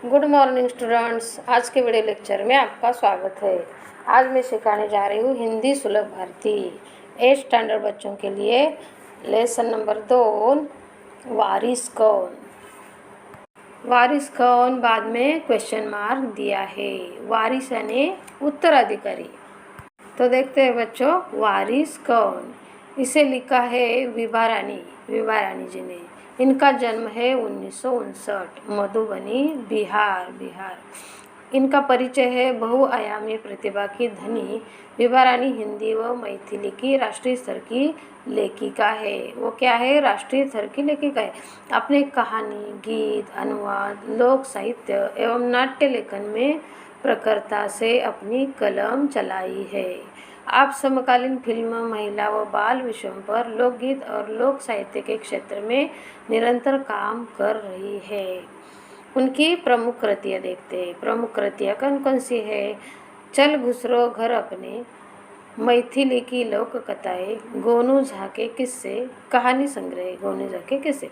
Good morning students. आज के video lecture में आपका स्वागत है। आज मैं सिखाने जा रही हूँ हिंदी सुलभ भारती 8 स्टैंडर्ड बच्चों के लिए लेसन नंबर 2 वारिस कौन। वारिस कौन बाद में क्वेश्चन मार्क दिया है। वारिस यानी उत्तराधिकारी। तो देखते हैं बच्चों, वारिस कौन। इसे लिखा है विभा रानी जी ने। इनका जन्म है 1959, मधुबनी बिहार। इनका परिचय है बहुआयामी प्रतिभा की धनी विभा रानी हिंदी व मैथिली की राष्ट्रीय स्तर की लेखिका है। वो क्या है? राष्ट्रीय स्तर की लेखिका है। अपने कहानी, गीत, अनुवाद, लोक साहित्य एवं नाट्य लेखन में प्रखरता से अपनी कलम चलाई है। आप समकालीन फिल्म, महिला व बाल विषयों पर लोकगीत और लोक साहित्य के क्षेत्र में निरंतर काम कर रही है। उनकी प्रमुख कृतियाँ देखते हैं। प्रमुख कृतियाँ कौन कौन सी है? चल घुसरो घर अपने, मैथिली की लोक कथाएँ, गोनू झा के किस्से, कहानी संग्रह गोनू झा के किस्से,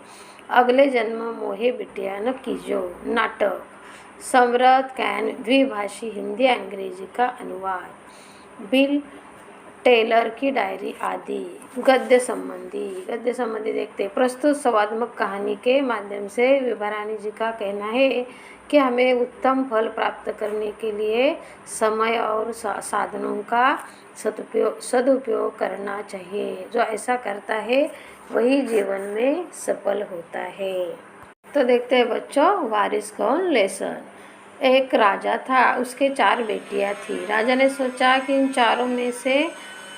अगले जन्म मोहे बिटिया न कीजो, नाटक, समृद्ध कैन द्विभाषी हिंदी अंग्रेजी का अनुवाद, बिल टेलर की डायरी आदि। गद्य संबंधी देखते हैं। प्रस्तुत संवादात्मक कहानी के माध्यम से विभा रानी जी का कहना है कि हमें उत्तम फल प्राप्त करने के लिए समय और साधनों का सदुपयोग करना चाहिए। जो ऐसा करता है वही जीवन में सफल होता है। तो देखते हैं बच्चों, वारिस कौन लेसन। एक राजा था, उसके 4 बेटियां थी। राजा ने सोचा कि इन चारों में से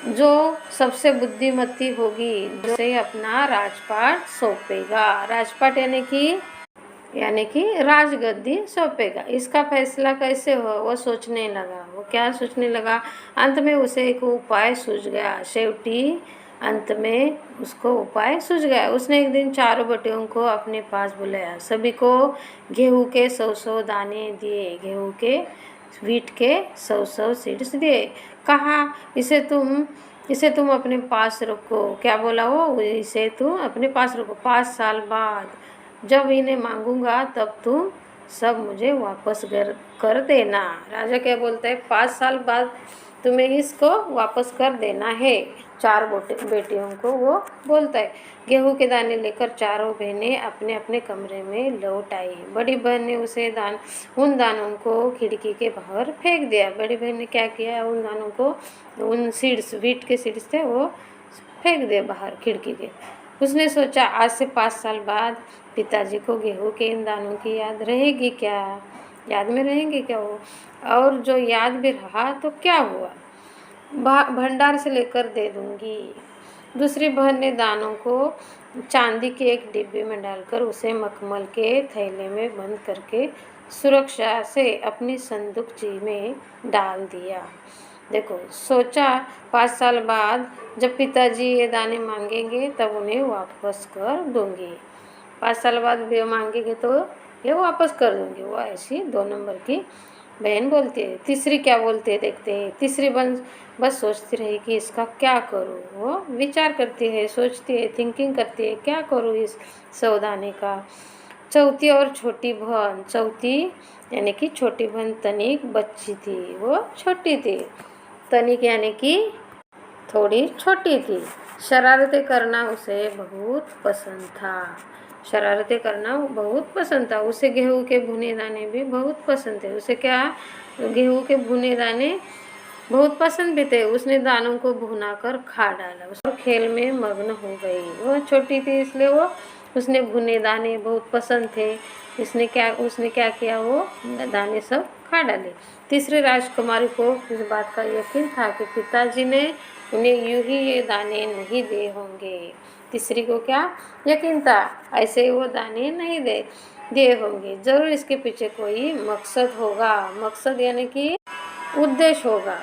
जो सबसे बुद्धिमती होगी उसे अपना राजपाट सौंपेगा। राजपाट यानी कि राजगद्दी सौंपेगा। इसका फैसला कैसे हो, वो सोचने लगा। वो क्या सोचने लगा? अंत में उसे एक उपाय सूझ गया। अंत में उसको उपाय सूझ गया। उसने एक दिन चारों बेटियों को अपने पास बुलाया। सभी को गेहूं के 100 दाने दिए। गेहूं के व्हीट के 100 सीड्स दिए। कहा, इसे तुम अपने पास रखो। क्या बोला वो? इसे तुम अपने पास रखो। 5 साल बाद जब इन्हें मांगूंगा तब तुम सब मुझे वापस कर देना। राजा क्या बोलता है? 5 साल बाद तुम्हें इसको वापस कर देना है। 4 बेटियों को वो बोलता है। गेहूं के दाने लेकर चारों बहनें अपने अपने कमरे में लौट आई। बड़ी बहन ने उन दानों को खिड़की के बाहर फेंक दिया। बड़ी बहन ने क्या किया? उन दानों को, उन सीड्स, व्हीट के सीड्स थे, वो फेंक दिए बाहर खिड़की के। उसने सोचा, आज से 5 साल बाद पिताजी को गेहूं के इन दानों की याद रहेगी क्या? याद में रहेंगे क्या वो? और जो याद भी रहा तो क्या हुआ? भंडार से लेकर दे दूंगी। दूसरी बहन ने दानों को चांदी के एक डिब्बे में डालकर उसे मखमल के थैले में बंद करके सुरक्षा से अपनी संदूकची में डाल दिया। देखो, सोचा 5 साल बाद जब पिताजी ये दाने मांगेंगे तब उन्हें वापस कर दूंगी। 5 साल बाद भी मांगेंगे तो ये वापस कर दूंगी। वो ऐसी 2 नंबर की बहन बोलती है। तीसरी क्या बोलती है देखते हैं। तीसरी बहन बस सोचती रही कि इसका क्या करूँ। वो विचार करती है, सोचती है, थिंकिंग करती है, क्या करूँ इस सौदाने का। चौथी यानी कि छोटी बहन तनिक बच्ची थी, वो छोटी थी। तनिक यानी कि थोड़ी छोटी थी। शरारतें करना उसे बहुत पसंद था। उसे गेहूं के भुने दाने भी बहुत पसंद थे। उसे क्या? गेहूं के भुने दाने बहुत पसंद भी थे। उसने दानों को भुना कर खा डाला और खेल में मग्न हो गई। वो छोटी थी इसलिए उसने भुने दाने बहुत पसंद थे। उसने क्या किया? वो दाने सब खा डाले। तीसरी राजकुमारी को इस बात का यकीन था कि पिताजी ने उन्हें यूं ही ये दाने नहीं दिए होंगे। तीसरी को क्या यकीन था? ऐसे ही वो दाने नहीं दिए होंगे। जरूर इसके पीछे कोई मकसद होगा। मकसद यानी कि उद्देश्य होगा।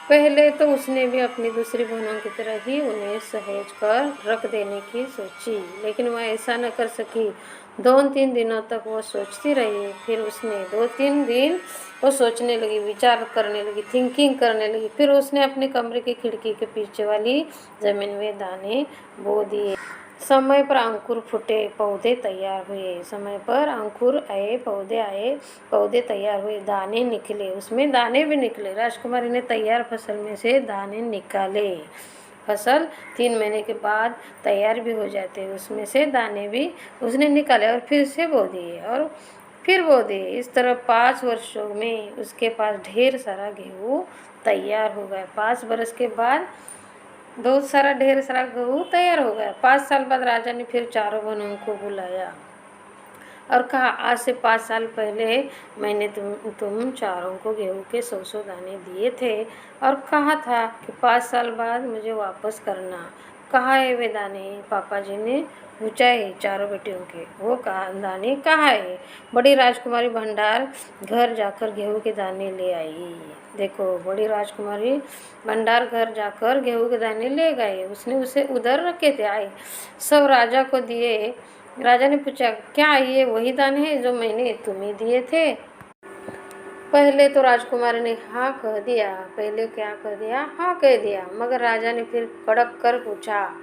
पहले तो उसने भी अपनी दूसरी बहनों की तरह ही उन्हें सहेज कर रख देने की सोची, लेकिन वह ऐसा न कर सकी। 2-3 दिनों तक वो सोचती रही। फिर उसने 2-3 दिन वो सोचने लगी, विचार करने लगी, थिंकिंग करने लगी। फिर उसने अपने कमरे की खिड़की के पीछे वाली जमीन में दाने बो दिए। समय पर अंकुर फूटे, पौधे तैयार हुए। समय पर अंकुर आए, पौधे आए, पौधे तैयार हुए, दाने निकले, उसमें दाने भी निकले। राजकुमारी ने तैयार फसल में से दाने निकाले। फसल 3 महीने के बाद तैयार भी हो जाते हैं, उसमें से दाने भी उसने निकाले और फिर से बो दिए और फिर बो दिए। इस तरह 5 वर्षों में उसके पास ढेर सारा गेहूँ तैयार हो गया। 5 बरस के बाद बहुत सारा ढेर सारा गेहूँ तैयार हो गया। 5 साल बाद राजा ने फिर चारों बहनों को बुलाया और कहा, आज से 5 साल पहले मैंने तुम चारों को गेहूँ के 100 दाने दिए थे और कहा था कि 5 साल बाद मुझे वापस करना। कहाँ है वे दाने? पापा जी ने पूछा है चारों बेटियों के। वो कहा, दाने कहाँ है? बड़ी राजकुमारी भंडार घर जाकर गेहूँ के दाने ले आई। देखो, बड़ी राजकुमारी भंडार घर जाकर गेहूँ के दाने ले गए। उसने उसे उधर रखे थे, आए सब राजा को दिए। राजा ने पूछा, क्या ये वही दाने हैं जो मैंने तुम्हें दिए थे? पहले तो राजकुमारी ने हाँ कह दिया। पहले क्या कह दिया? हाँ कह दिया। मगर राजा ने फिर कड़क कर पूछा।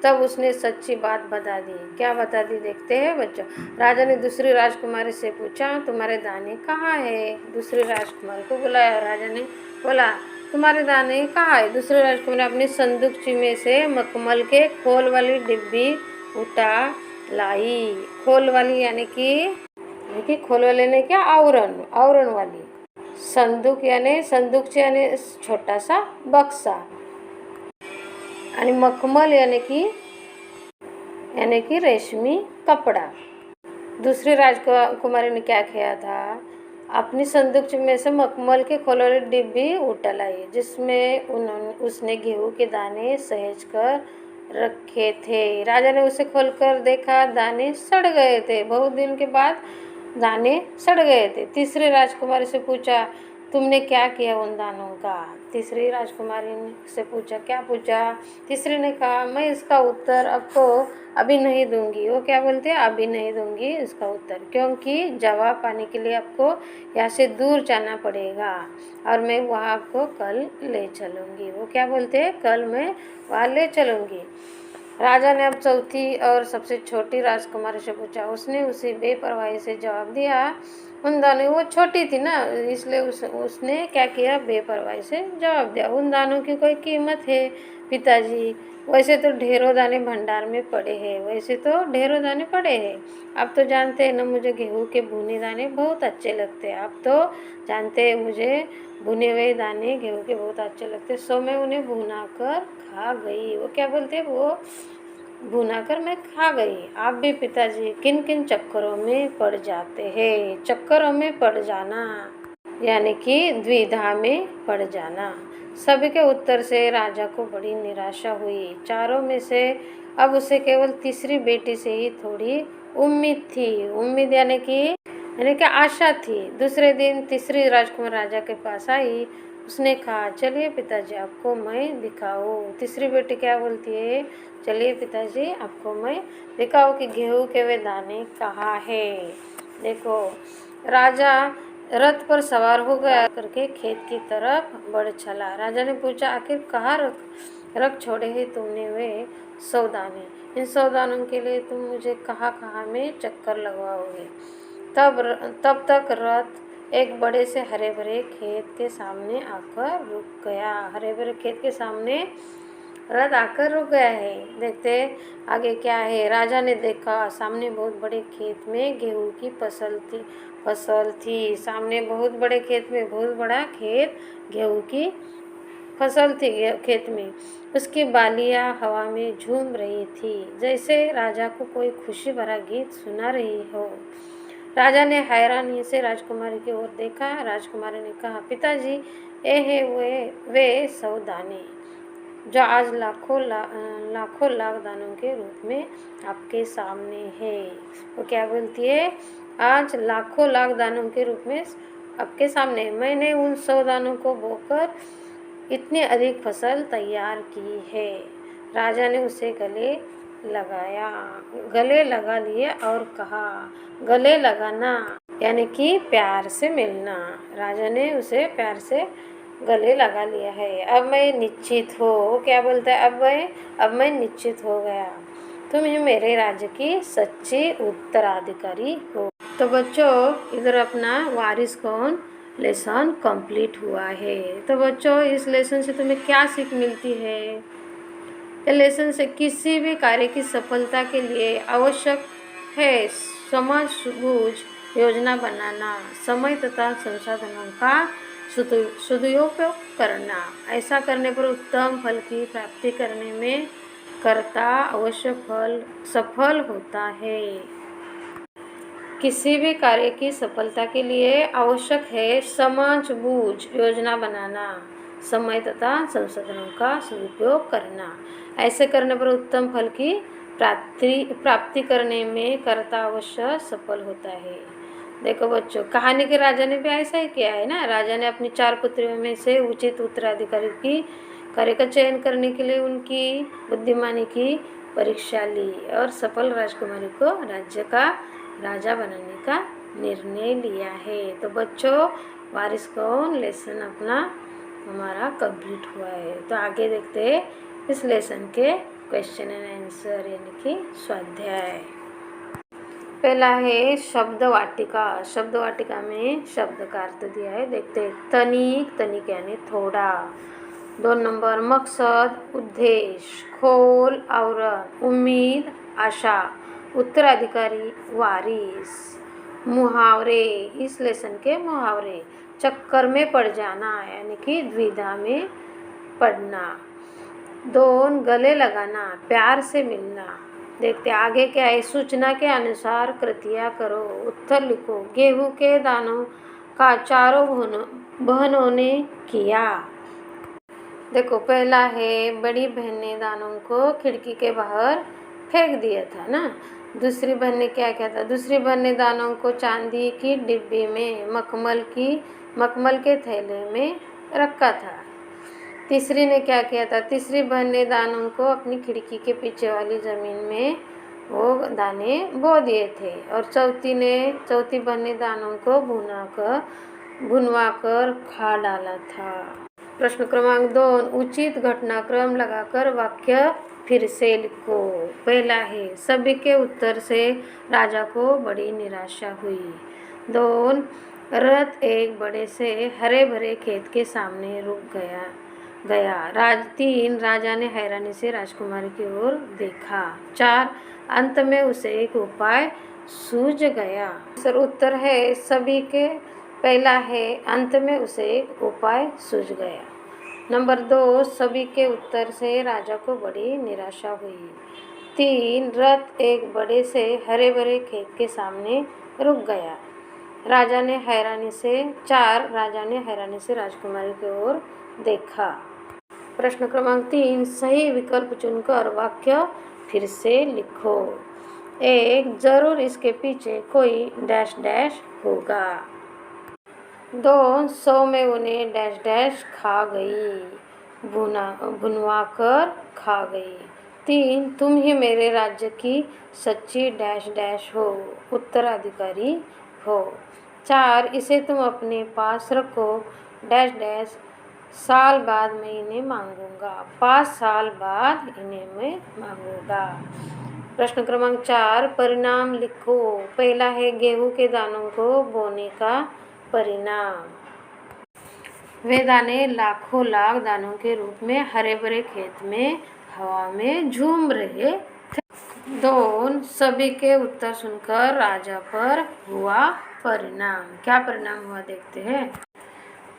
तब उसने सच्ची बात बता दी। क्या बता दी देखते हैं बच्चों। राजा ने दूसरी राजकुमारी से पूछा, तुम्हारे दाने कहाँ है? दूसरी राजकुमारी को बुलाया। राजा ने बोला, तुम्हारे दाने कहाँ है? दूसरी राजकुमारी अपनी संदूकची में से मखमल के खोल वाली डिब्बी उठा लाई। खोल वाली यानी कि खोल वाले ने क्या? आवरण वाली। संदूक यानी छोटा सा बक्सा, आणि मखमल यानी कि रेशमी कपड़ा। दूसरी राजकुमारी ने क्या किया था? अपनी संदूक में से मखमल के खोल वाली डिब्बी उठा लाई, जिसमें उसने गेहूं के दाने सहेज कर रखे थे। राजा ने उसे खोलकर देखा, दाने सड़ गए थे। बहुत दिन के बाद दाने सड़ गए थे। तीसरी राजकुमारी से पूछा, तुमने क्या किया उन दानों का? तीसरी राजकुमारी से पूछा, क्या पूछा? तीसरी ने कहा, मैं इसका उत्तर आपको अभी नहीं दूंगी। वो क्या बोलते हैं? अभी नहीं दूंगी इसका उत्तर, क्योंकि जवाब पाने के लिए आपको यहाँ से दूर जाना पड़ेगा और मैं वहाँ आपको कल ले चलूँगी। वो क्या बोलते हैं? कल मैं वहाँ ले चलूँगी। राजा ने अब चौथी और सबसे छोटी राजकुमारी से पूछा। उसने उसे बेपरवाही से जवाब दिया। उन दानों, वो छोटी थी ना, इसलिए उसने क्या किया? बेपरवाही से जवाब दिया। उन दानों की कोई कीमत है पिताजी? वैसे तो ढेरों दाने भंडार में पड़े हैं। आप तो जानते हैं ना, मुझे गेहूं के भुने दाने बहुत अच्छे लगते हैं। आप तो जानते हैं मुझे भुने हुए दाने गेहूं के बहुत अच्छे लगते हैं, सो मैं उन्हें भुना कर खा गई। वो क्या बोलते हैं? वो भुना कर मैं खा गई। आप भी पिताजी किन किन चक्करों में पड़ जाते हैं? चक्करों में पड़ जाना यानी कि द्विधा में पड़ जाना। सभी के उत्तर से राजा को बड़ी निराशा हुई। चारों में से अब उसे केवल तीसरी बेटी से ही थोड़ी उम्मीद थी। उम्मीद यानी कि आशा थी। दूसरे दिन तीसरी राजकुमार राजा के पास आई। उसने कहा, चलिए पिताजी, आपको मैं दिखाऊं। तीसरी बेटी क्या बोलती है? चलिए पिताजी, आपको मैं दिखाऊं कि गेहूं के वे दाने कहाँ है। देखो, राजा रथ पर सवार हो गया करके खेत की तरफ बढ़ चला। राजा ने पूछा, आखिर कहाँ रख छोड़े हैं तुमने वे 100 दाने? इन 100 दानों के लिए तुम मुझे कहाँ में चक्कर लगवाओगे? तब तक रथ एक बड़े से हरे भरे खेत के सामने आकर रुक गया। हरे भरे खेत के सामने रथ आकर रुक गया है। देखते आगे क्या है। राजा ने देखा, सामने बहुत बड़े खेत में गेहूं की फसल थी। सामने बहुत बड़े खेत में बहुत बड़ा खेत, गेहूं की फसल थी खेत में। उसकी बालियां हवा में झूम रही थी, जैसे राजा को कोई खुशी भरा गीत सुना रही हो। राजा ने हैरानी से राजकुमारी की ओर देखा। राजकुमारी ने कहा, पिताजी, ये है वे 100 दाने जो आज लाखों लाख दानों के रूप में आपके सामने है। वो क्या बोलती है? आज लाखों लाख दानों के रूप में आपके सामने। मैंने उन 100 दानों को बोकर इतनी अधिक फसल तैयार की है। राजा ने उसे गले लगा लिया और कहा, गले लगाना यानी कि प्यार से मिलना। राजा ने उसे प्यार से गले लगा लिया है। अब मैं निश्चित हो। वो क्या बोलता है? अब मैं निश्चित हो गया। तुम ही मेरे राज्य की सच्ची उत्तराधिकारी हो। तो बच्चों इधर अपना वारिस कौन लेसन कंप्लीट हुआ है। तो बच्चों इस लेसन से तुम्हें क्या सीख मिलती है। इस लेसन से किसी भी कार्य की सफलता के लिए आवश्यक है समझबूझ योजना बनाना, समय तथा संसाधनों का सदुपयोग करना। ऐसा करने पर उत्तम फल की प्राप्ति करने में कर्ता अवश्य सफल होता है। किसी भी कार्य की सफलता के लिए आवश्यक है समझबूझ योजना बनाना, समय तथा संसाधनों का सदुपयोग करना। ऐसे करने पर उत्तम फल की प्राप्ति करने में कर्ता अवश्य सफल होता है। देखो बच्चों कहानी के राजा ने भी ऐसा ही किया है ना। राजा ने अपनी 4 पुत्रियों में से उचित उत्तराधिकारी की कार्य का चयन करने के लिए उनकी बुद्धिमानी की परीक्षा ली और सफल राजकुमारी को राज्य का राजा बनाने का निर्णय लिया है। तो बच्चों वारिस कौन लेसन अपना हमारा कंप्लीट हुआ है। तो आगे देखते हैं इस लेसन के क्वेश्चन एंड आंसर यानी कि स्वाध्याय। पहला है शब्द वाटिका। शब्द वाटिका में शब्द का अर्थ दिया है, देखते हैं। तनिक, तनिक यानी थोड़ा। 2 नंबर मकसद उद्देश्य, खोल आवरण, उम्मीद आशा, उत्तराधिकारी वारिस। मुहावरे, इस लेसन के मुहावरे। चक्कर में पड़ जाना यानी कि द्विधा में पड़ना। 2 गले लगाना, प्यार से मिलना। देखते आगे क्या है। सूचना के अनुसार कृतियाँ करो, उत्तर लिखो। गेहूं के दानों का चारों बहनों ने किया। देखो पहला है बड़ी बहन ने दानों को खिड़की के बाहर फेंक दिया था ना। दूसरी बहन ने क्या किया था। दूसरी बहन ने दानों को चांदी की डिब्बी में मखमल के थैले में रखा था। तीसरी ने क्या किया था। तीसरी बहन ने दानों को अपनी खिड़की के पीछे वाली ज़मीन में वो दाने बो दिए थे। और चौथी बहन ने दानों को भुनवा कर खा डाला था। प्रश्न क्रमांक 2, उचित घटनाक्रम लगाकर वाक्य फिर से लिखो। पहला है सभी के उत्तर से राजा को बड़ी निराशा हुई। 2 रथ एक बड़े से हरे भरे खेत के सामने रुक गया। 3 राजा ने हैरानी से राजकुमारी की ओर देखा। 4 अंत में उसे एक उपाय सूझ गया। सर उत्तर है सभी के। पहला है अंत में उसे एक उपाय सूझ गया। नंबर 2 सभी के उत्तर से राजा को बड़ी निराशा हुई। 3 रथ एक बड़े से हरे भरे खेत के सामने रुक गया। 4 राजा ने हैरानी से राजकुमारी की ओर देखा। प्रश्न क्रमांक 3 सही विकल्प चुनकर वाक्य फिर से लिखो। 1 जरूर इसके पीछे कोई डैश डैश होगा। 2 100 में उन्हें डैश डैश खा गई, भुनवा कर खा गई। 3 तुम ही मेरे राज्य की सच्ची डैश डैश हो, उत्तराधिकारी हो। 4 इसे तुम अपने पास रखो, डैश डैश साल बाद मैं इन्हें मांगूंगा, 5 साल बाद इन्हें मैं मांगूंगा। प्रश्न क्रमांक 4 परिणाम लिखो। पहला है गेहूं के दानों को बोने का परिणाम। वे दाने लाखों लाख दानों के रूप में हरे भरे खेत में हवा में झूम रहे थे। 2 सभी के उत्तर सुनकर राजा पर हुआ परिणाम। क्या परिणाम हुआ देखते हैं।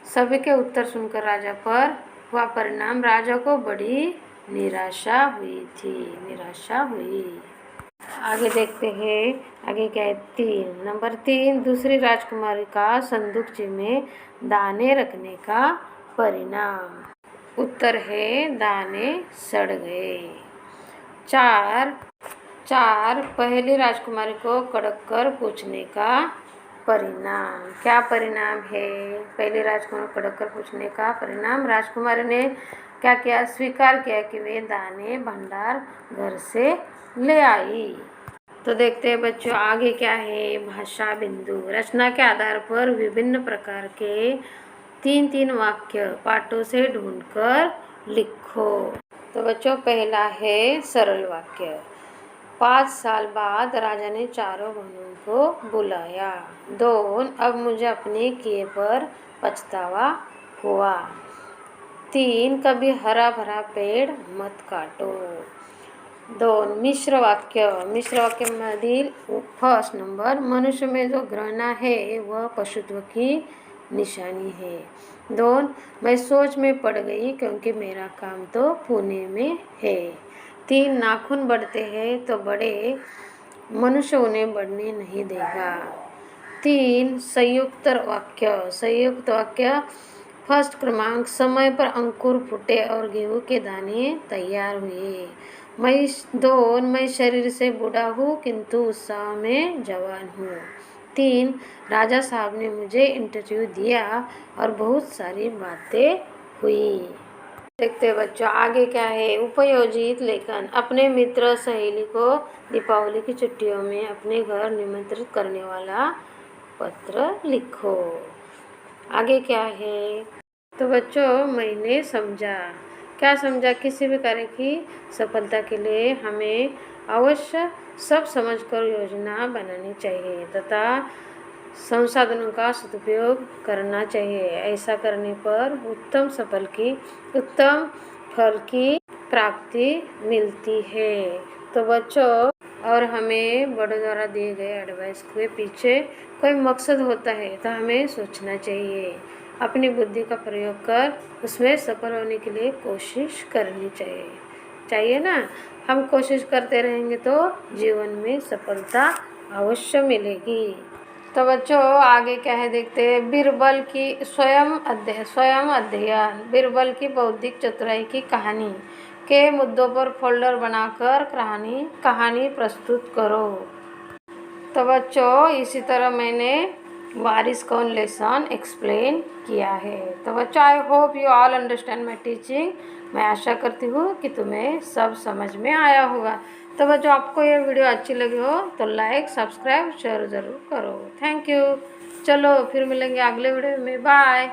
सभी के उत्तर सुनकर राजा पर हुआ परिणाम, राजा को बड़ी निराशा हुई। आगे देखते हैं आगे क्या है। 3 नंबर 3 दूसरी राजकुमारी का संदूकची में दाने रखने का परिणाम। उत्तर है दाने सड़ गए। 4 पहली राजकुमारी को कड़क कर पूछने का परिणाम। क्या परिणाम है। पहली राजकुमारी को कड़क कर पूछने का परिणाम, राजकुमारी ने क्या किया, स्वीकार किया कि वे दाने भंडार घर से ले आई। तो देखते हैं बच्चों आगे क्या है। भाषा बिंदु। रचना के आधार पर विभिन्न प्रकार के 3-3 वाक्य पाठों से ढूंढकर लिखो। तो बच्चों पहला है सरल वाक्य। 5 साल बाद राजा ने चारों बहनों को बुलाया। 2 अब मुझे अपने किए पर पछतावा हुआ। 3 कभी हरा भरा पेड़ मत काटो। 2 मिश्र वाक्य मधिल फर्स्ट नंबर, मनुष्य में जो घृणा है वह पशुत्व की निशानी है। 2 मैं सोच में पड़ गई क्योंकि मेरा काम तो पुणे में है। 3 नाखून बढ़ते हैं तो बड़े, मनुष्य उन्हें बढ़ने नहीं देगा। 3 संयुक्त वाक्य फर्स्ट क्रमांक, समय पर अंकुर फूटे और गेहूं के दाने तैयार हुए। 2 मैं शरीर से बूढ़ा हूँ किंतु उत्साह में जवान हूँ। 3 राजा साहब ने मुझे इंटरव्यू दिया और बहुत सारी बातें हुई। देखते बच्चों आगे क्या है। उपयोजित लेखन, अपने मित्र सहेली को दीपावली की छुट्टियों में अपने घर निमंत्रित करने वाला पत्र लिखो। आगे क्या है, तो बच्चों मैंने समझा। क्या समझा? किसी भी कार्य की सफलता के लिए हमें अवश्य सब समझकर योजना बनानी चाहिए तथा संसाधनों का सदुपयोग करना चाहिए। ऐसा करने पर उत्तम फल की प्राप्ति मिलती है। तो बच्चों, और हमें बड़ों द्वारा दिए गए एडवाइस के पीछे कोई मकसद होता है तो हमें सोचना चाहिए। अपनी बुद्धि का प्रयोग कर उसमें सफल होने के लिए कोशिश करनी चाहिए ना। हम कोशिश करते रहेंगे तो जीवन में सफलता अवश्य मिलेगी। तो बच्चों आगे क्या है देखते हैं। बीरबल की स्वयं अध्ययन, बीरबल की बौद्धिक चतुराई की कहानी के मुद्दों पर फोल्डर बनाकर कहानी प्रस्तुत करो। तो बच्चों इसी तरह मैंने वारिस कौन लेसन एक्सप्लेन किया है। तो बच्चों I hope you all understand my teaching. मैं आशा करती हूँ कि तुम्हें सब समझ में आया होगा। तो बच्चों आपको ये वीडियो अच्छी लगी हो तो लाइक सब्सक्राइब शेयर ज़रूर करो। Thank you. चलो फिर मिलेंगे अगले वीडियो में। बाय।